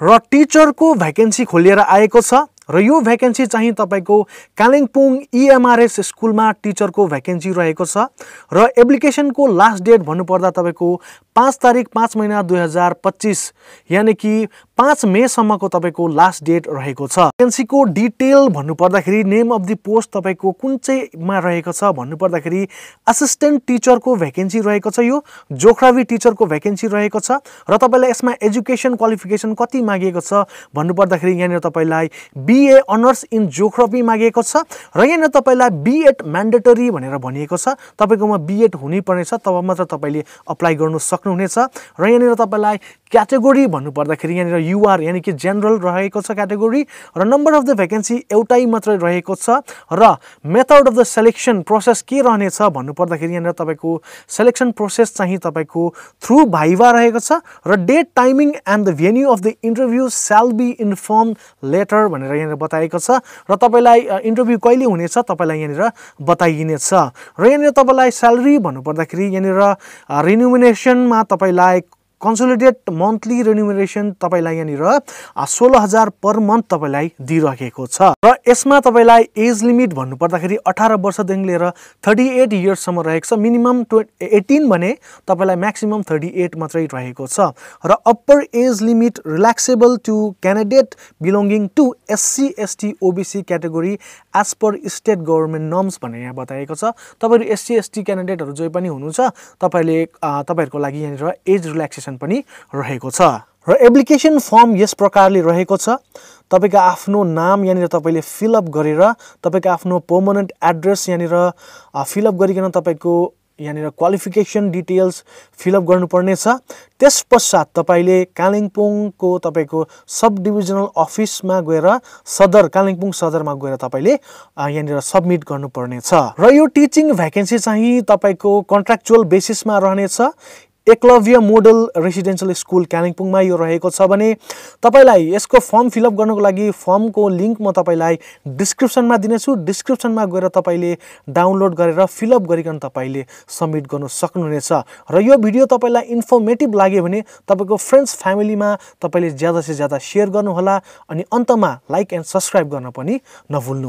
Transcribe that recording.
र टिचरको भ्याकेन्सी खोलिएर आएको छ र यो भ्याकेन्सी चाहिँ तपाईको कालिम्पोङ EMRS स्कुलमा टिचरको भ्याकेन्सी रहेको छ र एप्लिकेसनको लास्ट डेट भन्नुपर्दा तपाईको 5 तारिक 5 महिना 2025 यानी कि 5 मे सम्मको तपाईको लास्ट डेट रहेको छ। भ्याकेन्सीको डिटेल भन्नुपर्दाखेरि नेम अफ द पोस्ट तपाईको कुन चाहिँमा रहेको छ भन्नुपर्दाखेरि असिस्टेन्ट टिचरको भ्याकेन्सी रहेको छ, यो जियोग्राफी टिचरको भ्याकेन्सी रहेको छ र तपाईलाई यसमा एजुकेसन क्वालिफिकेसन कति मागेको छ भन्नुपर्दाखेरि यहाँनिर तपाईलाई BA अनर्स इन जियोग्राफी मागेको छ र यहाँनिर तपाईलाई B.Ed म्यान्डेटरी भनेर भनिएको छ। तपाईकोमा B.Ed हुनै पर्नेछ तब मात्र तपाईले अप्लाई गर्न सक्नुहुनेछ र यहाँनिर तपाईलाई क्याटेगोरी भन्नुपर्दाखेरि यहाँनिर UR यानी कि जनरल रहेको छ क्याटेगोरी र नम्बर अफ द भ्याकेन्सी एउटै मात्रै रहेको छ र method of the selection process के रहनेछ भन्नुपर्दाखेरि यहाँनिर तपाईको सिलेक्सन प्रोसेस चाहिँ तपाईको थ्रु भाइभा रहेको छ र date timing and the venue of the interview shall be inform later भनेर यहाँनिर बताएको छ र तपाईलाई इन्टरभ्यू कहिले हुनेछ तपाईलाई यहाँनिर बताइनेछ र यहाँनिर तपाईलाई स्यालेरी भन्नुपर्दाखेरि यहाँनिर रिन्युमिनेसनमा तपाईलाई कन्सोलिडेट मन्थली रेन्युमरेसन तपाईलाई यहाँनिर 16,000 पर मन्थ तपाईलाई दिइरहेको छ र यसमा तपाईलाई एज लिमिट भन्नुपर्दाखेरि 18 वर्षदेखि लिएर 38 इयर्स सम्म रहेको छ। मिनिमम 18 भने तपाईलाई म्याक्सिमम 38 मात्रै रहेको छ र upper age limit relaxable to candidate belonging to SC ST OBC category as per state government norms भनेर यहाँ बताएको छ। तपाईहरु SC ST क्यान्डिडेटहरु जो पनि हुनुहुन्छ तपाईहरुको लागि यहाँनिर एज रिल्याक्सेसन पनि रहेको छ र एप्लिकेसन फर्म यस प्रकारले रहेको छ। तपाईको आफ्नो नाम यहाँनिर तपाईले फिल अप गरेर तपाईको आफ्नो पर्मनेन्ट एड्रेस यहाँनिर फिल अप गरिकन तपाईको यहाँनिर क्वालिफिकेसन डिटेल्स फिल अप गर्नुपर्ने छ। त्यसपश्चात तपाईले कालिम्पोङको तपाईको सब डिभिजनल अफिसमा गएर सदर कालिम्पोङ सदरमा गएर तपाईले यहाँनिर सबमिट गर्नुपर्ने छ र यो टिचिङ भ्याकेन्सी चाहिँ तपाईको कन्ट्र्याक्चुअल बेसिसमा रहनेछ। एकलव्य मोडल रेसिडेन्शियल स्कुल कालिम्पोङमा यो रहेको छ भने तपाईलाई यसको फर्म फिल अप गर्नको लागि फर्मको लिंक म तपाईलाई डिस्क्रिप्सनमा दिनेछु। डिस्क्रिप्सनमा गएर तपाईले डाउनलोड गरेर फिल अप गरिकन तपाईले सबमिट गर्न सक्नुहुनेछ र यो भिडियो तपाईलाई इन्फर्मेटिभ लाग्यो भने तपाईको फ्रेन्ड्स फ्यामिलीमा तपाईले ज्यादा से ज्यादा शेयर गर्नु होला अनि अन्तमा लाइक एन्ड सब्स्क्राइब गर्न पनि नभुल्नु होला।